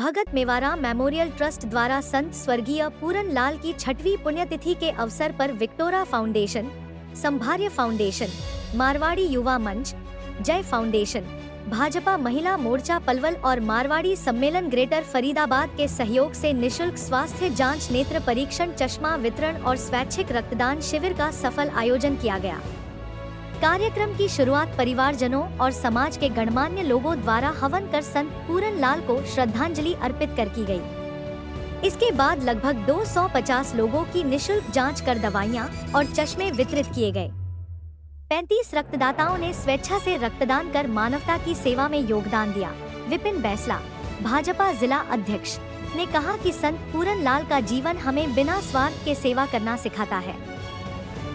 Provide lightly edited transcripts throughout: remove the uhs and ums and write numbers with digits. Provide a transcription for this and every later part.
भगत Mewaram memorial trust द्वारा संत स्वर्गीय पूरन लाल की 6वीं पुण्यतिथि के अवसर पर विक्टोरा फाउंडेशन, संभार्य फाउंडेशन, मारवाड़ी युवा मंच, जय फाउंडेशन, भाजपा महिला मोर्चा पलवल और मारवाड़ी सम्मेलन ग्रेटर फरीदाबाद के सहयोग से निशुल्क स्वास्थ्य जांच, नेत्र परीक्षण, चश्मा वितरण और स्वैच्छिक रक्तदान शिविर का सफल आयोजन किया गया। कार्यक्रम की शुरुआत परिवारजनों और समाज के गणमान्य लोगों द्वारा हवन कर संत पूरन लाल को श्रद्धांजलि अर्पित कर की गई। इसके बाद लगभग 250 लोगों की निशुल्क जांच कर दवाइयां और चश्मे वितरित किए गए। 35 रक्तदाताओं ने स्वेच्छा से रक्तदान कर मानवता की सेवा में योगदान दिया। विपिन बैसला, भाजपा जिला अध्यक्ष, ने कहा कि संत पूरन लाल का जीवन हमें बिना स्वार्थ के सेवा करना सिखाता है।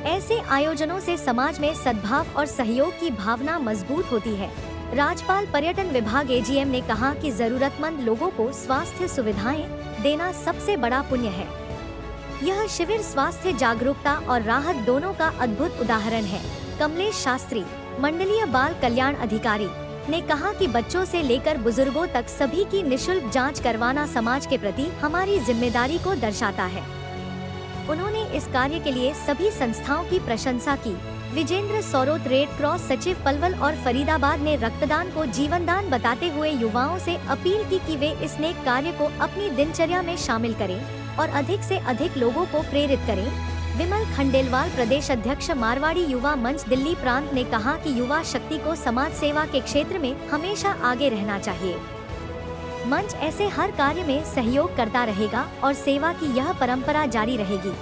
ऐसे आयोजनों से समाज में सद्भाव और सहयोग की भावना मजबूत होती है। राज्यपाल पर्यटन विभाग एजीएम ने कहा कि जरूरतमंद लोगों को स्वास्थ्य सुविधाएं देना सबसे बड़ा पुण्य है। यह शिविर स्वास्थ्य जागरूकता और राहत दोनों का अद्भुत उदाहरण है। कमलेश शास्त्री, मंडलीय बाल कल्याण अधिकारी, ने कहा कि बच्चों से लेकर बुजुर्गों तक सभी की निशुल्क जांच करवाना समाज के प्रति हमारी जिम्मेदारी को दर्शाता है। उन्होंने इस कार्य के लिए सभी संस्थाओं की प्रशंसा की। विजेंद्र सौरोत, रेड क्रॉस सचिव पलवल और फरीदाबाद, ने रक्तदान को जीवनदान बताते हुए युवाओं से अपील की कि वे इस नेक कार्य को अपनी दिनचर्या में शामिल करें और अधिक से अधिक लोगों को प्रेरित करें। विमल खंडेलवाल, प्रदेश अध्यक्ष, मारवाड़ी युवा मंच दिल्ली प्रांत, ने कहा कि युवा शक्ति को समाज सेवा के क्षेत्र में हमेशा आगे रहना चाहिए। मंच ऐसे हर कार्य में सहयोग करता रहेगा और सेवा की यह परंपरा जारी रहेगी।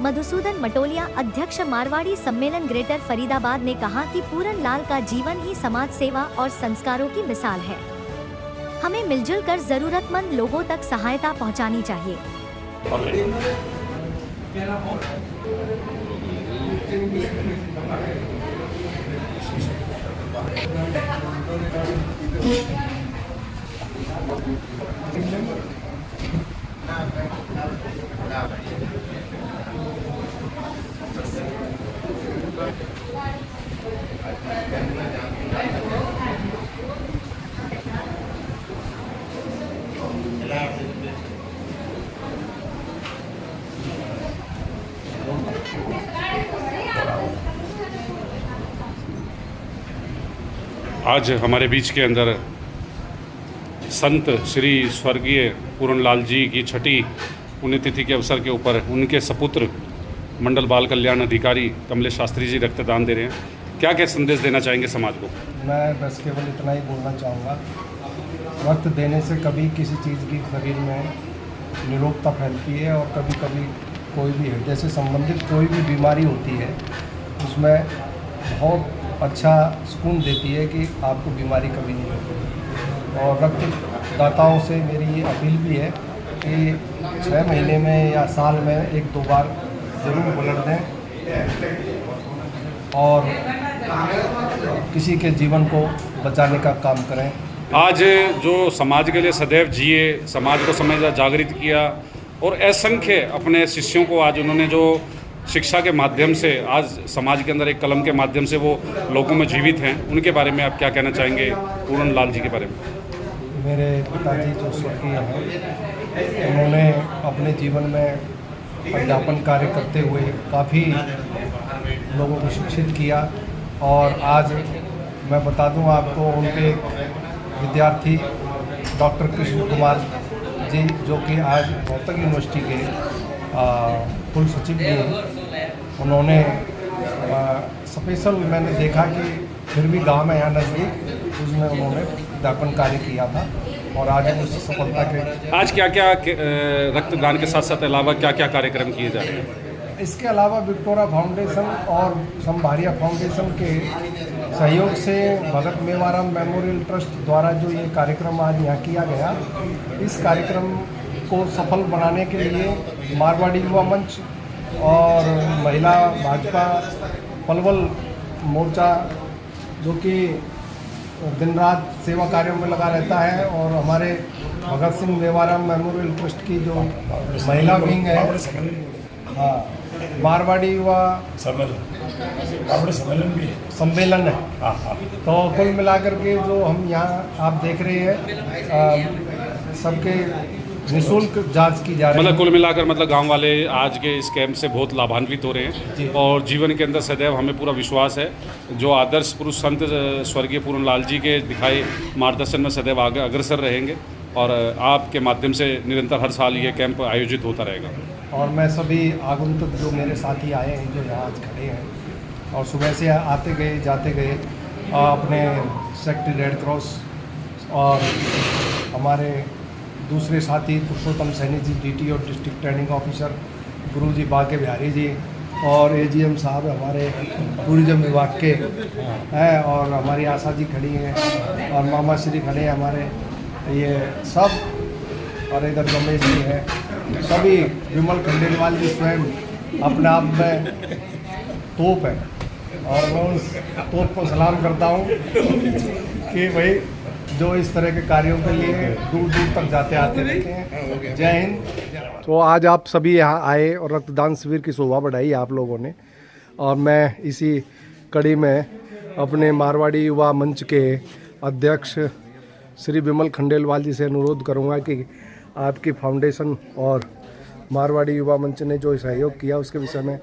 मधुसूदन मटोलिया, अध्यक्ष, मारवाड़ी सम्मेलन ग्रेटर फरीदाबाद, ने कहा कि पूरन लाल का जीवन ही समाज सेवा और संस्कारों की मिसाल है। हमें मिलजुल कर जरूरतमंद लोगों तक सहायता पहुंचानी चाहिए। आज हमारे बीच के अंदर संत श्री स्वर्गीय पूरन लाल जी की 6ठी पुण्यतिथि के अवसर के ऊपर उनके सपुत्र मंडल बाल कल्याण अधिकारी कमलेश शास्त्री जी रक्तदान दे रहे हैं। क्या क्या संदेश देना चाहेंगे समाज को? मैं बस केवल इतना ही बोलना चाहूँगा, रक्त देने से कभी किसी चीज़ की शरीर में निरोगता फैलती है और कभी कभी कोई भी हृदय से संबंधित कोई भी बीमारी होती है उसमें बहुत अच्छा सुकून देती है कि आपको बीमारी कभी नहीं होती। और रक्तदाताओं से मेरी ये अपील भी है कि 6 महीने में या साल में 1-2 बार ज़रूर ब्लड दें और किसी के जीवन को बचाने का काम करें। आज जो समाज के लिए सदैव जिए, समाज को समझा, जागृत किया और असंख्य अपने शिष्यों को आज उन्होंने जो शिक्षा के माध्यम से आज समाज के अंदर एक कलम के माध्यम से वो लोगों में जीवित हैं, उनके बारे में आप क्या कहना चाहेंगे पूरन लाल जी के बारे में? मेरे पिताजी जो स्वर्गीय हैं, उन्होंने अपने जीवन में अध्यापन कार्य करते हुए काफ़ी लोगों को शिक्षित किया और आज मैं बता दूं आपको, उनके विद्यार्थी डॉक्टर कृष्ण कुमार जी, जो कि आज रोहतक यूनिवर्सिटी के कुल सचिव भी हैं, उन्होंने स्पेशल मैंने देखा कि फिर भी गांव में यहाँ नज़दीक उसमें उन्होंने अध्यापन कार्य किया था और आज उस सफलता के आज क्या क्या रक्तदान के साथ साथ अलावा क्या क्या कार्यक्रम किए जा रहे हैं? इसके अलावा विक्टोरा फाउंडेशन और संभारिया फाउंडेशन के सहयोग से भगत मेवाराम मेमोरियल ट्रस्ट द्वारा जो ये कार्यक्रम आज यहाँ किया गया, इस कार्यक्रम को सफल बनाने के लिए मारवाड़ी युवा मंच और महिला भाजपा पलवल मोर्चा, जो कि दिन रात सेवा कार्यों में लगा रहता है, और हमारे भगत सिंह मेवाराम मेमोरियल ट्रस्ट की जो महिला विंग है, हाँ, मारवाड़ी युवा सम्मेलन है। तो कुल मिलाकर के जो हम यहाँ आप देख रहे हैं सबके निःशुल्क जांच की जा रही मतलब है। कुल मिलाकर मतलब गांव वाले आज के इस कैंप से बहुत लाभान्वित हो रहे जी। हैं और जीवन के अंदर सदैव हमें पूरा विश्वास है जो आदर्श पुरुष संत स्वर्गीय पूरन लाल जी के दिखाए मार्गदर्शन में सदैव आगे अग्रसर रहेंगे और आपके माध्यम से निरंतर हर साल ये कैंप आयोजित होता रहेगा। और मैं सभी आगंतुक जो मेरे साथी आए हैं जो यहाँ आज खड़े हैं और सुबह से आते गए जाते गए अपने सेक्रेटरी रेड क्रॉस और हमारे दूसरे साथी पुरुषोत्तम सैनी जी डीटी और डिस्ट्रिक्ट ट्रेनिंग ऑफिसर गुरुजी बाके बिहारी जी और एजीएम साहब हमारे टूरिज्म विभाग के हैं और हमारी आशा जी खड़ी हैं और मामा श्री खड़े हैं हमारे ये सब और इधर रमेश जी हैं सभी। विमल खंडेलवाल जी स्वयं अपने आप में तोप है और मैं उस तोप को सलाम करता हूँ कि भाई जो इस तरह के कार्यों के लिए दूर दूर तक जाते आते रहते हैं। जय हिंद। तो आज आप सभी यहाँ आए और रक्तदान शिविर की शोभा बढ़ाई आप लोगों ने और मैं इसी कड़ी में अपने मारवाड़ी युवा मंच के अध्यक्ष श्री विमल खंडेलवाल जी से अनुरोध करूँगा कि आपकी फाउंडेशन और मारवाड़ी युवा मंच ने जो सहयोग किया उसके विषय में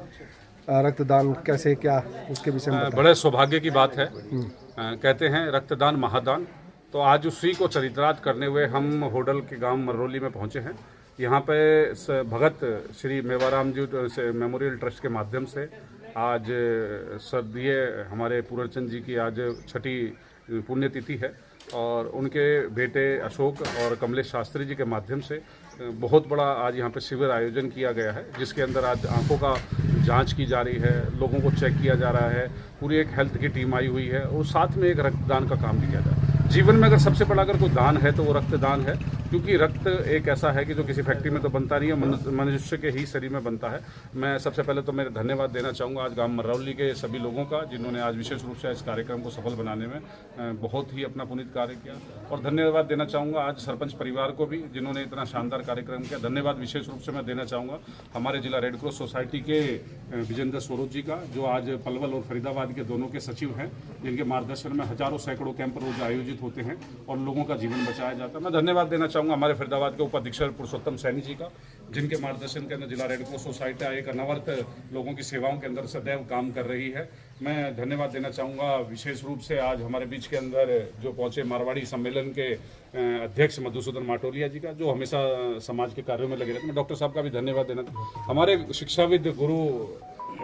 रक्तदान कैसे क्या उसके विषय में बड़े सौभाग्य की बात है। कहते हैं रक्तदान महादान। तो आज उसी को चरितार्थ करने हुए हम होडल के गांव मररोली में पहुंचे हैं। यहाँ पे भगत श्री मेवाराम जी मेमोरियल ट्रस्ट के माध्यम से आज स्वर्गीय हमारे पूर्णचंद जी की आज 6ठी पुण्यतिथि है और उनके बेटे अशोक और कमलेश शास्त्री जी के माध्यम से बहुत बड़ा आज यहाँ पे शिविर आयोजन किया गया है जिसके अंदर आज आंखों का जांच की जा रही है, लोगों को चेक किया जा रहा है, पूरी एक हेल्थ की टीम आई हुई है और साथ में एक रक्तदान का काम भी किया जा रहा है। जीवन में अगर सबसे बड़ा अगर कोई दान है तो वो रक्तदान है, क्योंकि रक्त एक ऐसा है कि जो किसी फैक्ट्री में तो बनता नहीं है, मनुष्य के ही शरीर में बनता है। मैं सबसे पहले तो मेरे धन्यवाद देना चाहूँगा आज गांव मरौली के सभी लोगों का जिन्होंने आज विशेष रूप से इस कार्यक्रम को सफल बनाने में बहुत ही अपना पुनीत कार्य किया और धन्यवाद देना चाहूँगा आज सरपंच परिवार को भी जिन्होंने इतना शानदार कार्यक्रम किया। धन्यवाद विशेष रूप से मैं देना चाहूँगा हमारे जिला रेड क्रॉस सोसाइटी के विजेंद्र स्वरूप जी का जो आज पलवल और फरीदाबाद के दोनों के सचिव हैं, जिनके मार्गदर्शन में हजारों सैकड़ों कैंप रोज आयोजित होते हैं और लोगों का जीवन बचाया जाता है। मैं धन्यवाद देना चाहूँगा हमारे फरीदाबाद के उपाधीक्षक पुरुषोत्तम सैनी जी का, जिनके मार्गदर्शन के अंदर जिला रेड क्रॉस सोसाइटी एक अनवरत लोगों की सेवाओं के अंदर सदैव काम कर रही है। मैं धन्यवाद देना चाहूँगा विशेष रूप से आज हमारे बीच के अंदर जो पहुँचे मारवाड़ी सम्मेलन के अध्यक्ष मधुसूदन माटोलिया जी का, जो हमेशा समाज के कार्यों में लगे रहते हैं। मैं डॉक्टर साहब का भी धन्यवाद देना चाहूँगा। हमारे शिक्षाविद गुरु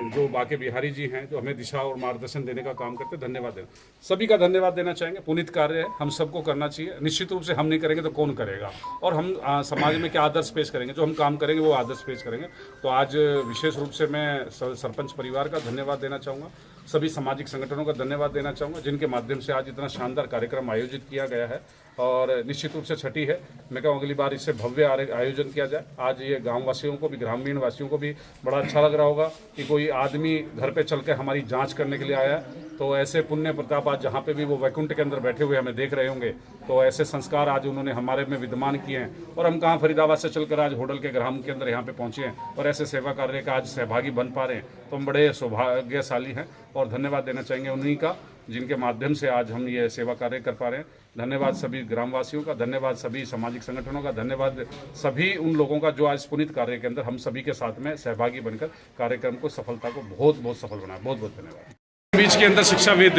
जो बाके बिहारी जी हैं जो हमें दिशा और मार्गदर्शन देने का काम करते हैं, धन्यवाद देना सभी का धन्यवाद देना चाहेंगे। पुनीत कार्य है, हम सबको करना चाहिए। निश्चित रूप से हम नहीं करेंगे तो कौन करेगा और हम समाज में क्या आदर्श पेश करेंगे, जो हम काम करेंगे वो आदर्श पेश करेंगे। तो आज विशेष रूप से मैं सरपंच परिवार का धन्यवाद देना चाहूँगा, सभी सामाजिक संगठनों का धन्यवाद देना चाहूँगा जिनके माध्यम से आज इतना शानदार कार्यक्रम आयोजित किया गया है और निश्चित रूप से 6ठी है। मैं कहूँ अगली बार इससे भव्य आयोजन किया जाए। आज ये गांव वासियों को भी, ग्रामीण वासियों को भी बड़ा अच्छा लग रहा होगा कि कोई आदमी घर पे चल के हमारी जांच करने के लिए आया है। तो ऐसे पुण्य प्रताप आज जहाँ पे भी वो वैकुंठ के अंदर बैठे हुए हमें देख रहे होंगे, तो ऐसे संस्कार आज उन्होंने हमारे में विद्यमान किए हैं और हम कहाँ फरीदाबाद से चलकर आज होडल के ग्राम के अंदर यहाँ पे पहुँचे हैं और ऐसे सेवा कार्य का आज सहभागी बन पा रहे हैं, तो हम बड़े सौभाग्यशाली हैं और धन्यवाद देना चाहेंगे उन्हीं का जिनके माध्यम से आज हम ये सेवा कार्य कर पा रहे हैं। धन्यवाद सभी ग्रामवासियों का, धन्यवाद सभी सामाजिक संगठनों का, धन्यवाद सभी उन लोगों का जो आज पुनीत कार्य के अंदर हम सभी के साथ में सहभागी बनकर कार्यक्रम को सफलता को बहुत बहुत सफल बनाया। बहुत बहुत धन्यवाद। बीच के अंदर शिक्षाविद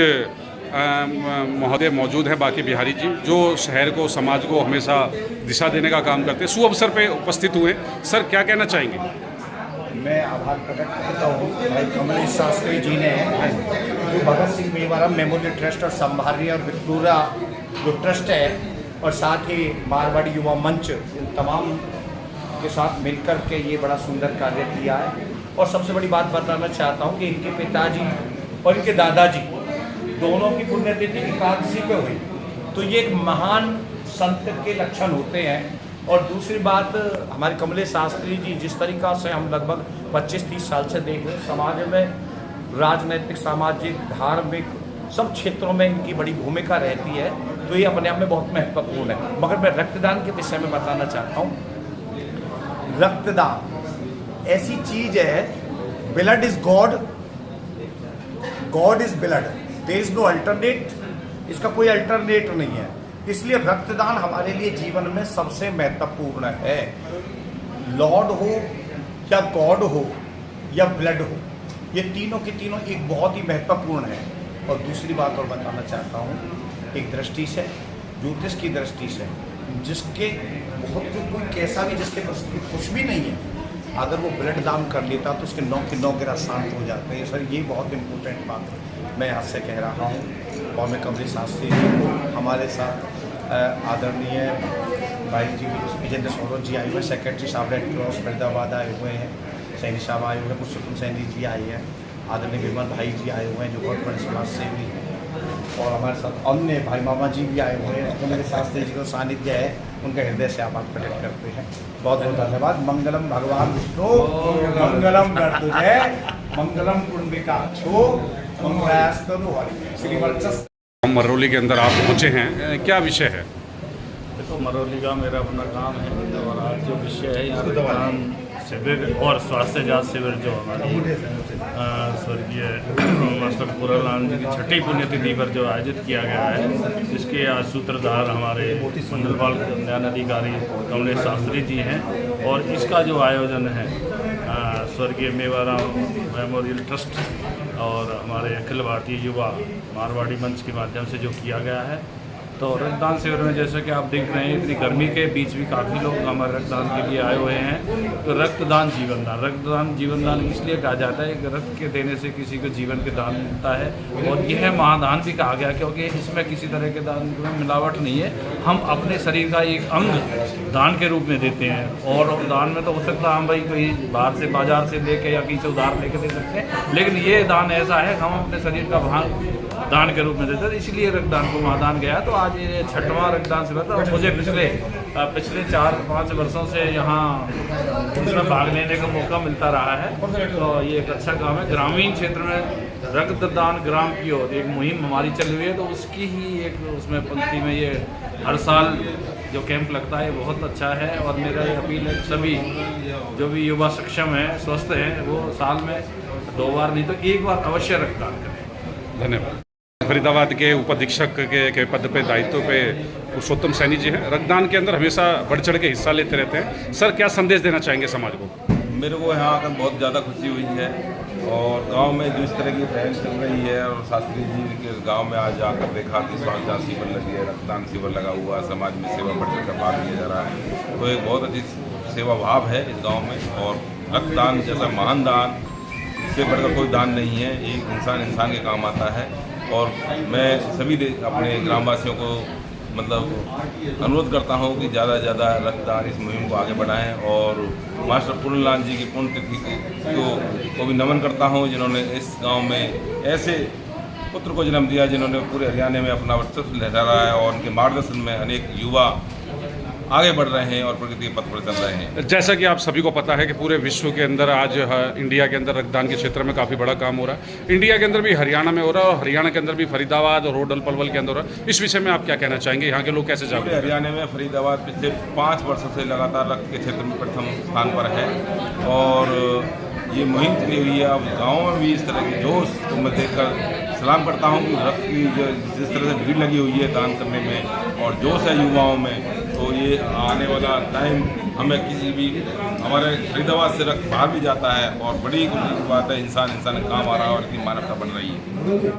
महोदय मौजूद हैं बाके बिहारी जी, जो शहर को, समाज को हमेशा दिशा देने का काम करते हैं, शुभ अवसर पे उपस्थित हुए। सर क्या कहना चाहेंगे? मैं आभार प्रकट करता हूँ भाई कमलेश शास्त्री जी ने जो भगत सिंह मेवाराम मेमोरियल ट्रस्ट और संभारिया और विक्टोरिया जो ट्रस्ट है और साथ ही मारवाड़ी युवा मंच इन तमाम के साथ मिलकर के ये बड़ा सुंदर कार्य किया है। और सबसे बड़ी बात बताना चाहता हूँ कि इनके पिताजी और इनके दादाजी दोनों की पुण्यतिथि एकादशी पे हुई, तो ये एक महान संत के लक्षण होते हैं। और दूसरी बात, हमारे कमलेश शास्त्री जी जिस तरीक़ा से हम लगभग 25-30 साल से देख रहे हैं, समाज में राजनीतिक, सामाजिक, धार्मिक सब क्षेत्रों में इनकी बड़ी भूमिका रहती है, तो ये अपने आप में बहुत महत्वपूर्ण है। मगर मैं रक्तदान के विषय में बताना चाहता हूँ। रक्तदान ऐसी चीज़ है, blood is God, God is blood, there is no alternate, इसका कोई अल्टरनेट नहीं है। इसलिए रक्तदान हमारे लिए जीवन में सबसे महत्वपूर्ण है। लॉर्ड हो या गॉड हो या ब्लड हो, ये तीनों के तीनों एक बहुत ही महत्वपूर्ण है। और दूसरी बात और बताना चाहता हूँ, एक दृष्टि से, ज्योतिष की दृष्टि से, जिसके बहुत कोई कैसा भी, जिसके पास कुछ भी नहीं है, अगर वो ब्लड दान कर लेता तो उसके 9 के 9 ग्रह शांत हो जाते हैं। सर ये बहुत इम्पोर्टेंट बात है, मैं आपसे कह रहा हूँ। और मैं कमलेश शास्त्री जी को, हमारे साथ आदरणीय भाई जी विजेंद्र सौरभ जी आए हुए, सेक्रेटरी साहब रेड क्रॉस फरीदाबाद आए हुए हैं, सैनी साहब आए हुए हैं, पुरुषोत्तम सैनी जी आए हैं, आदरणीय विमल भाई जी आए हुए हैं जो बहुत बड़े समाज सेवी हैं, और हमारे साथ अन्य भाई मामा जी भी आए हुए हैं। तो मेरे शास्त्री जी का सानिध्य है, उनका हृदय से आभार प्रकट करते हैं। बहुत बहुत धन्यवाद। मंगलम भगवान विष्णु, मंगलम गणपतये, मंगलम पुंडरीकाक्षो, मंगलास्तु हरि। श्री वर्चस्व मरौली के अंदर आप पहुँचे हैं, क्या विषय है? देखो, मरौली का मेरा अपना काम है और आज जो विषय है यहाँ रक्तदान शिविर और स्वास्थ्य जांच शिविर जो हमारी स्वर्गीय मास्टर पूरनलाल जी की 6ठी पुण्यतिथि पर जो आयोजित किया गया है, जिसके आज सूत्रधार हमारे मंडलपाल कल्याण अधिकारी कमलेश शास्त्री जी हैं। और इसका जो आयोजन है स्वर्गीय मेवाराम मेमोरियल ट्रस्ट और हमारे अखिल भारतीय युवा मारवाड़ी मंच के माध्यम से जो किया गया है, तो रक्तदान शिविर में जैसे कि आप देख रहे हैं, इतनी गर्मी के बीच भी काफ़ी लोग हमारे रक्तदान के लिए आए हुए हैं। तो रक्तदान जीवन दान इसलिए कहा जाता है कि रक्त के देने से किसी को जीवन के दान मिलता है, और यह महादान भी कहा गया क्योंकि इसमें किसी तरह के दान में मिलावट नहीं है। हम अपने शरीर का एक अंग दान के रूप में देते हैं, और दान में तो हो सकता है हम भाई कोई बाहर से बाजार से लेके या किसी से उधार लेके दे सकते हैं, लेकिन ये दान ऐसा है हम अपने शरीर का भाग दान के रूप में देते हैं, इसलिए रक्तदान को महादान गया। तो आज ये 6वां रक्तदान शिविर था, और मुझे पिछले 4-5 वर्षों से यहाँ इसमें भाग लेने का मौका मिलता रहा है। तो ये एक अच्छा काम है। ग्रामीण क्षेत्र में रक्तदान ग्राम की ओर एक मुहिम हमारी चल रही है, तो उसकी ही एक उसमें पंक्ति में ये हर साल जो कैंप लगता है बहुत अच्छा है। और मेरा ये अपील है सभी जो भी युवा सक्षम हैं, स्वस्थ हैं, वो साल में 2 बार नहीं तो 1 बार अवश्य रक्तदान करें। धन्यवाद। फरीदाबाद के उपाधीक्षक के पद पे दायित्व पे पुरुषोत्तम सैनी जी हैं। रक्तदान के अंदर हमेशा बढ़ चढ़ के हिस्सा लेते रहते हैं। सर, क्या संदेश देना चाहेंगे समाज को? मेरे को यहाँ आकर बहुत ज़्यादा खुशी हुई है, और गांव में जो इस तरह की पहल चल रही है, और शास्त्री जी के गांव में आज आकर देखा कि स्वास्थ्य जांच शिविर लगी है, रक्तदान शिविर लगा हुआ, समाज में सेवा बढ़ चढ़ कर भाग लिया जा रहा है। तो एक बहुत अच्छी सेवा भाव है इस गाँव में, और रक्तदान जैसा महान दान इससे बढ़कर कोई दान नहीं है। एक इंसान के काम आता है, और मैं सभी अपने ग्रामवासियों को मतलब अनुरोध करता हूं कि ज़्यादा से ज़्यादा रक्तदान इस मुहिम को आगे बढ़ाएं। और मास्टर पूरनलाल जी की पुण्यतिथि को भी नमन करता हूं, जिन्होंने इस गांव में ऐसे पुत्र को जन्म दिया जिन्होंने पूरे हरियाणा में अपना वर्चस्व लहरा है, और उनके मार्गदर्शन में अनेक युवा आगे बढ़ रहे हैं और प्रगति के पथ पर चल रहे हैं। जैसा कि आप सभी को पता है कि पूरे विश्व के अंदर आज इंडिया के अंदर रक्तदान के क्षेत्र में काफ़ी बड़ा काम हो रहा है। इंडिया के अंदर भी हरियाणा में हो रहा है, और हरियाणा के अंदर भी फरीदाबाद और रोडल पलवल के अंदर हो रहा है। इस विषय में आप क्या कहना चाहेंगे? यहाँ के लोग कैसे जागरूक? पूरे हरियाणा में फरीदाबाद पिछले 5 वर्षों से लगातार रक्त के क्षेत्र में प्रथम स्थान पर है, और ये मुहिम चली हुई है। अब गाँव में भी इस तरह के जोश को मैं देखकर सलाम करता हूँ कि रक्त की जो जिस तरह से भीड़ लगी हुई है दान करने में, और जोश है युवाओं में, तो ये आने वाला टाइम हमें किसी भी हमारे फरीदाबाद से रक्त बाहर भी जाता है, और बड़ी खुशी की बात है इंसान काम आ रहा है और इतनी मानवता बन रही है।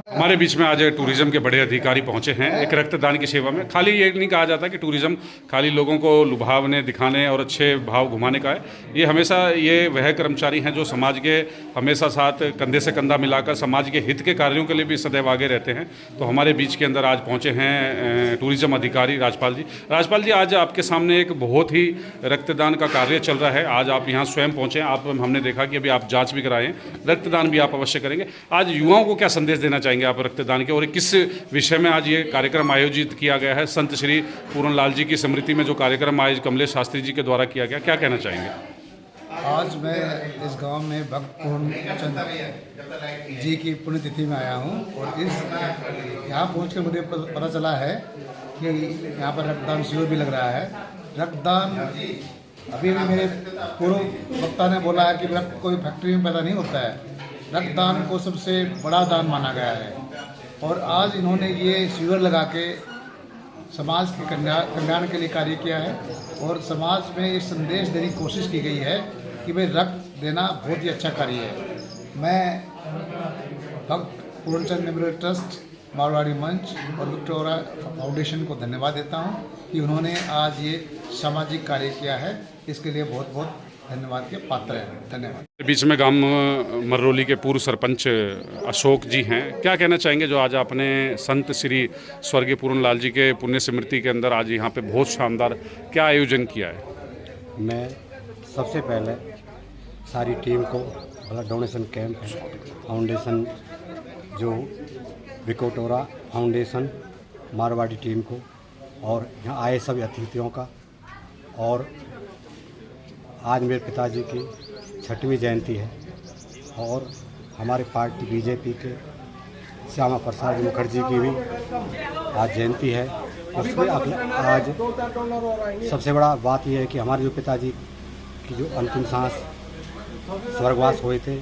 हमारे बीच में आज टूरिज्म के बड़े अधिकारी पहुंचे हैं एक रक्तदान की सेवा में। खाली ये नहीं कहा जाता कि टूरिज्म खाली लोगों को लुभावने, दिखाने और अच्छे भाव घुमाने का है। ये हमेशा ये वह कर्मचारी हैं जो समाज के हमेशा साथ कंधे से कंधा मिलाकर समाज के हित के कार्यों के लिए भी सदैव आगे रहते हैं। तो हमारे बीच के अंदर आज पहुंचे हैं टूरिज्म अधिकारी राजपाल जी। राजपाल जी, आज आपके सामने एक बहुत ही रक्तदान का कार्य चल रहा है। आज आप यहाँ स्वयं पहुँचे, आप हमने देखा कि अभी आप जांच भी कराए हैं, रक्तदान भी आप अवश्य करेंगे। आज युवाओं को क्या संदेश देना चाहेंगे आप रक्तदान के, और किस विषय में आज ये कार्यक्रम आयोजित किया गया है? संत श्री पूरनलाल जी की स्मृति में जो कार्यक्रम आज कमलेश शास्त्री जी के द्वारा किया गया, क्या कहना चाहेंगे? आज मैं इस गांव में भक्त पूर्णचंद जी की पुण्यतिथि में आया हूं, और इस यहाँ पहुँच के मुझे पता चला है कि यहाँ पर रक्तदान शिविर भी लग रहा है। रक्तदान अभी भी मेरे पूर्व वक्ता ने बोला है कि रक्त कोई फैक्ट्री में पैदा नहीं होता है, रक्तदान को सबसे बड़ा दान माना गया है। और आज इन्होंने ये शिविर लगा के समाज के कल्याण के लिए कार्य किया है और समाज में ये संदेश देने की कोशिश की गई है कि भाई रक्त देना बहुत ही अच्छा कार्य है। मैं भक्त पूर्णचंद मेमोरियल ट्रस्ट, मारवाड़ी मंच और विक्टोरिया फाउंडेशन को धन्यवाद देता हूं कि उन्होंने आज ये सामाजिक कार्य किया है। इसके लिए बहुत बहुत धन्यवाद के पात्र हैं। धन्यवाद। बीच में गांव मररोली के पूर्व सरपंच अशोक जी हैं, क्या कहना चाहेंगे जो आज आपने संत श्री स्वर्गीय पूरनलाल जी के पुण्य स्मृति के अंदर आज यहाँ पे बहुत शानदार क्या आयोजन किया है? मैं सबसे पहले सारी टीम को ब्लड डोनेशन कैंप फाउंडेशन, जो विकोटोरा फाउंडेशन, मारवाड़ी टीम को और यहाँ आए सभी अतिथियों का, और आज मेरे पिताजी की 6वीं जयंती है और हमारे पार्टी बीजेपी के श्यामा प्रसाद मुखर्जी की भी आज जयंती है। उसमें आज सबसे बड़ा बात यह है कि हमारे जो पिताजी की जो अंतिम सांस स्वर्गवास हुए थे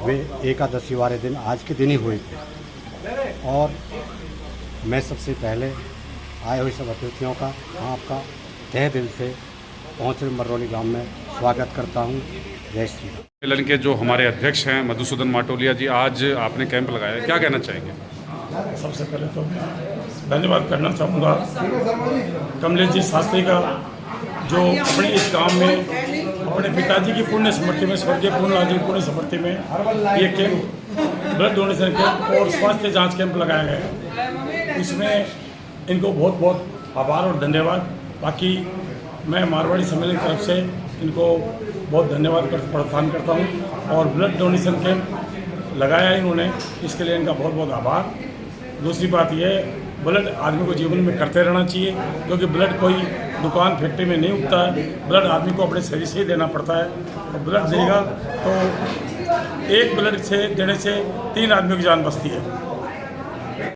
वे एकादशी वाले दिन आज के दिन ही हुए थे। और मैं सबसे पहले आए हुए सब अतिथियों का आपका तहे दिल से पहुँचे मररोली गांव में स्वागत करता हूं। जय श्री राम। सम्मेलन के जो हमारे अध्यक्ष हैं मधुसूदन माटोलिया जी, आज आपने कैंप लगाया, क्या कहना चाहेंगे? सबसे पहले तो मैं धन्यवाद करना चाहूँगा कमलेश जी शास्त्री का, जो अपने इस गांव में अपने पिताजी की पुण्य स्मृति में, स्वर्गीय पूरनलाल जी की पुण्य स्मृति में ये कैंप, ब्लड डोनेशन कैंप और स्वास्थ्य जांच कैंप लगाया गया है। इसमें इनको बहुत बहुत आभार और धन्यवाद। बाकी मैं मारवाड़ी सम्मेलन की तरफ से इनको बहुत धन्यवाद प्रदान करता हूं और ब्लड डोनेशन कैंप लगाया इन्होंने, इसके लिए इनका बहुत बहुत आभार। दूसरी बात यह, ब्लड आदमी को जीवन में करते रहना चाहिए, क्योंकि ब्लड कोई दुकान फैक्ट्री में नहीं उगता है। ब्लड आदमी को अपने शरीर से ही देना पड़ता है और ब्लड देगा तो एक ब्लड से देने से 3 आदमियों की जान बचती है।